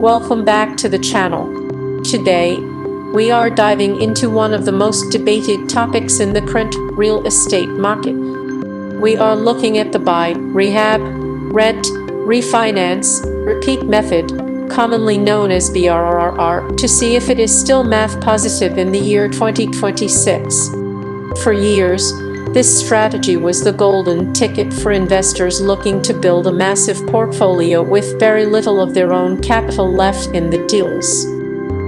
Welcome back to the channel. Today, we are diving into one of the most debated topics in the current real estate market. We are looking at the buy, rehab, rent, refinance, repeat method, commonly known as BRRRR, to see if it is still math positive in the year 2026. For years, this strategy was the golden ticket for investors looking to build a massive portfolio with very little of their own capital left in the deals.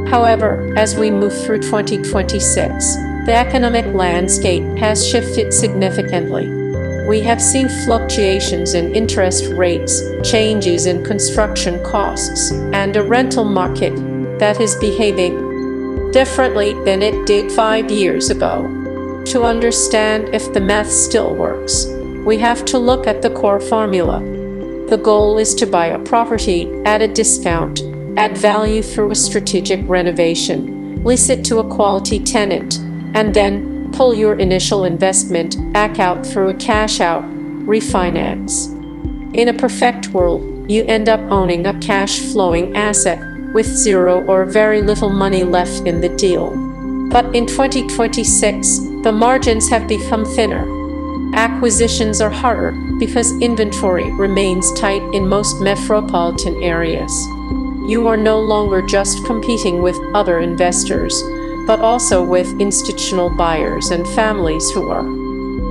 However, as we move through 2026, the economic landscape has shifted significantly. We have seen fluctuations in interest rates, changes in construction costs, and a rental market that is behaving differently than it did 5 years ago. To understand if the math still works, we have to look at the core formula. The goal is to buy a property at a discount, add value through a strategic renovation, lease it to a quality tenant, and then pull your initial investment back out through a cash-out refinance. In a perfect world, you end up owning a cash-flowing asset with zero or very little money left in the deal. But in 2026, the margins have become thinner. Acquisitions are harder because inventory remains tight in most metropolitan areas. You are no longer just competing with other investors, but also with institutional buyers and families who are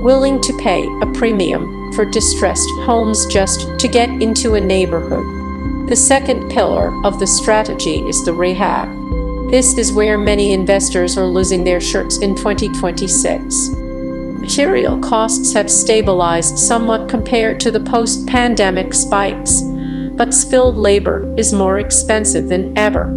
willing to pay a premium for distressed homes just to get into a neighborhood. The second pillar of the strategy is the rehab. This is where many investors are losing their shirts in 2026. Material costs have stabilized somewhat compared to the post-pandemic spikes, but skilled labor is more expensive than ever.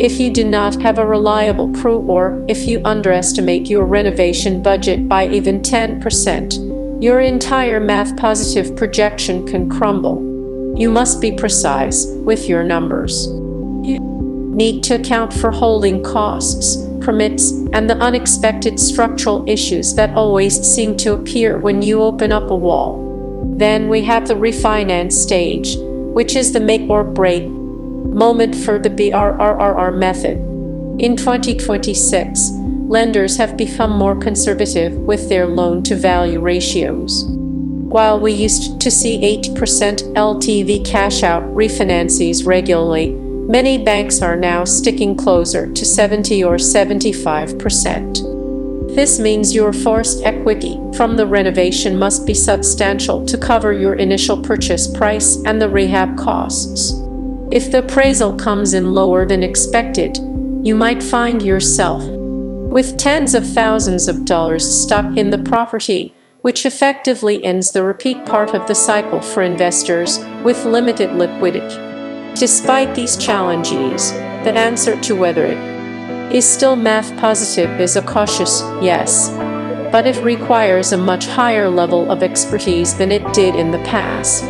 If you do not have a reliable crew, or if you underestimate your renovation budget by even 10%, your entire math-positive projection can crumble. You must be precise with your numbers. You need to account for holding costs, permits, and the unexpected structural issues that always seem to appear when you open up a wall. Then we have the refinance stage, which is the make or break moment for the BRRRR method. In 2026, lenders have become more conservative with their loan-to-value ratios. While we used to see 8% LTV cash-out refinances regularly, many banks are now sticking closer to 70 or 75%. This means your forced equity from the renovation must be substantial to cover your initial purchase price and the rehab costs. If the appraisal comes in lower than expected, you might find yourself with tens of thousands of dollars stuck in the property, which effectively ends the repeat part of the cycle for investors with limited liquidity. Despite these challenges, the answer to whether it is still math positive is a cautious yes, but it requires a much higher level of expertise than it did in the past.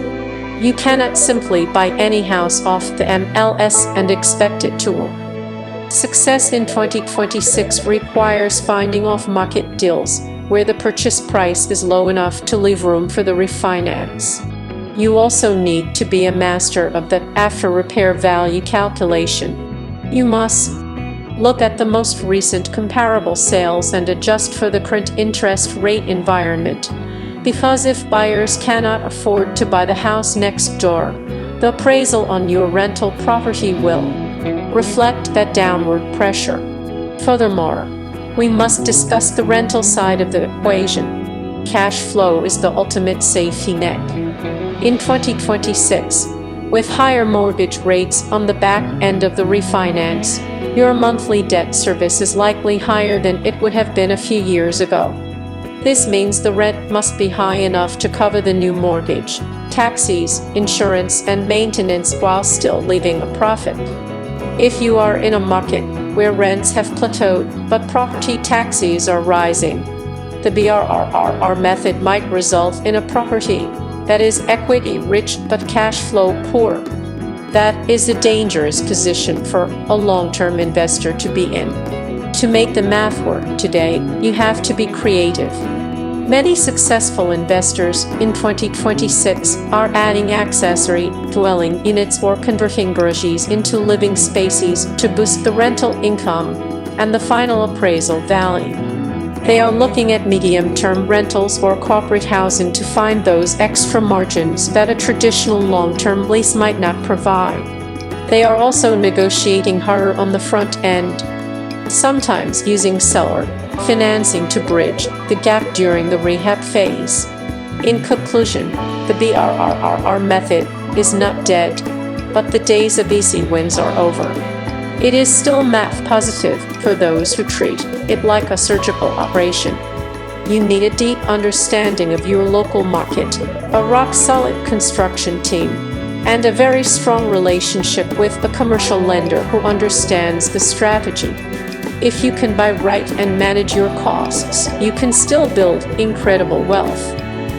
You cannot simply buy any house off the MLS and expect it to work. Success in 2026 requires finding off-market deals where the purchase price is low enough to leave room for the refinance. You also need to be a master of the after-repair value calculation. You must look at the most recent comparable sales and adjust for the current interest rate environment. Because if buyers cannot afford to buy the house next door, the appraisal on your rental property will reflect that downward pressure. Furthermore, we must discuss the rental side of the equation. Cash flow is the ultimate safety net. In 2026, with higher mortgage rates on the back end of the refinance, your monthly debt service is likely higher than it would have been a few years ago. This means the rent must be high enough to cover the new mortgage, taxes, insurance, and maintenance while still leaving a profit. If you are in a market where rents have plateaued but property taxes are rising, the BRRRR method might result in a property that is equity-rich but cash flow poor. That is a dangerous position for a long-term investor to be in. To make the math work today, you have to be creative. Many successful investors in 2026 are adding accessory dwelling units or converting garages into living spaces to boost the rental income and the final appraisal value. They are looking at medium-term rentals or corporate housing to find those extra margins that a traditional long-term lease might not provide. They are also negotiating harder on the front end, sometimes using seller financing to bridge the gap during the rehab phase. In conclusion, the BRRRR method is not dead, but the days of easy wins are over. It is still math positive for those who treat it like a surgical operation. You need a deep understanding of your local market, a rock-solid construction team, and a very strong relationship with a commercial lender who understands the strategy. If you can buy right and manage your costs, you can still build incredible wealth.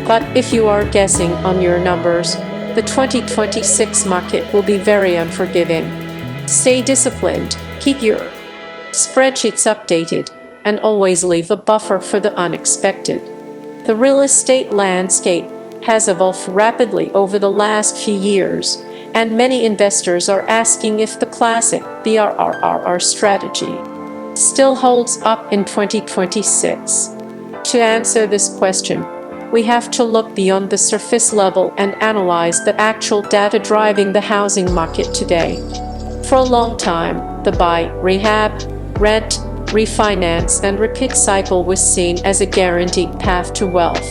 But if you are guessing on your numbers, the 2026 market will be very unforgiving. Stay disciplined, keep your spreadsheets updated, and always leave a buffer for the unexpected. The real estate landscape has evolved rapidly over the last few years, and many investors are asking if the classic BRRRR strategy still holds up in 2026. To answer this question, we have to look beyond the surface level and analyze the actual data driving the housing market today. For a long time, the buy, rehab, rent, refinance, and repeat cycle was seen as a guaranteed path to wealth.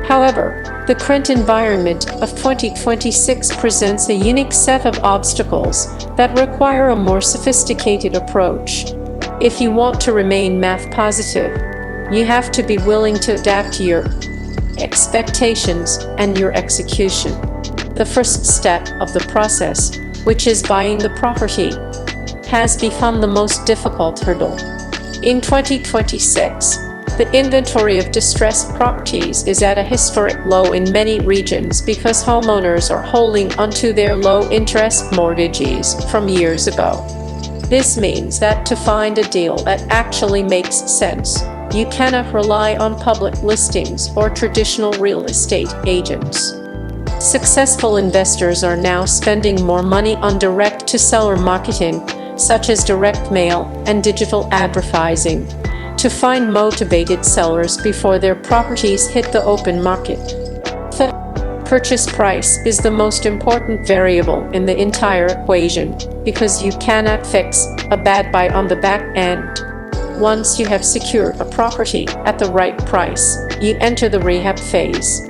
However, the current environment of 2026 presents a unique set of obstacles that require a more sophisticated approach. If you want to remain math positive, you have to be willing to adapt your expectations and your execution. The first step of the process, which is buying the property, has become the most difficult hurdle. In 2026, the inventory of distressed properties is at a historic low in many regions because homeowners are holding onto their low-interest mortgages from years ago. This means that to find a deal that actually makes sense, you cannot rely on public listings or traditional real estate agents. Successful investors are now spending more money on direct-to-seller marketing, such as direct mail and digital advertising, to find motivated sellers before their properties hit the open market. The purchase price is the most important variable in the entire equation because you cannot fix a bad buy on the back end. Once you have secured a property at the right price, you enter the rehab phase.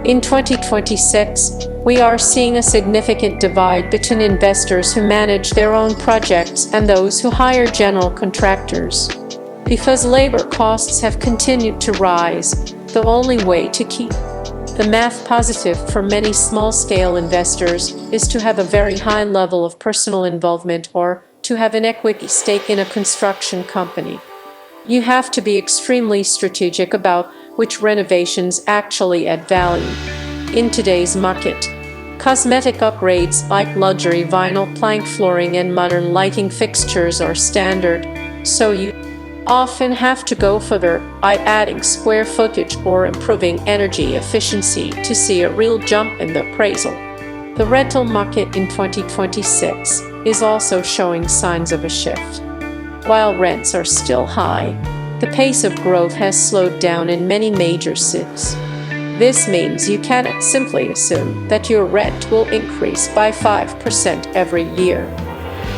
In 2026, we are seeing a significant divide between investors who manage their own projects and those who hire general contractors. Because labor costs have continued to rise, the only way to keep the math positive for many small-scale investors is to have a very high level of personal involvement or to have an equity stake in a construction company. You have to be extremely strategic about which renovations actually add value. In today's market, cosmetic upgrades like luxury vinyl plank flooring and modern lighting fixtures are standard, so you often have to go further by adding square footage or improving energy efficiency to see a real jump in the appraisal. The rental market in 2026 is also showing signs of a shift. While rents are still high, the pace of growth has slowed down in many major cities. This means you cannot simply assume that your rent will increase by 5% every year.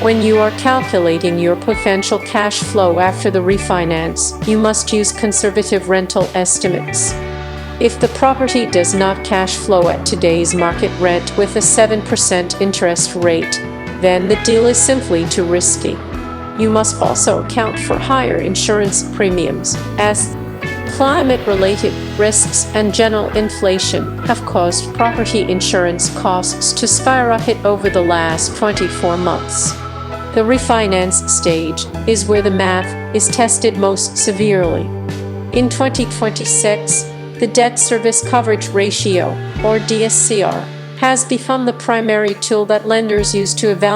When you are calculating your potential cash flow after the refinance, you must use conservative rental estimates. If the property does not cash flow at today's market rent with a 7% interest rate, then the deal is simply too risky. You must also account for higher insurance premiums, as climate-related risks and general inflation have caused property insurance costs to skyrocket over the last 24 months. The refinance stage is where the math is tested most severely. In 2026, the debt service coverage ratio, or DSCR, has become the primary tool that lenders use to evaluate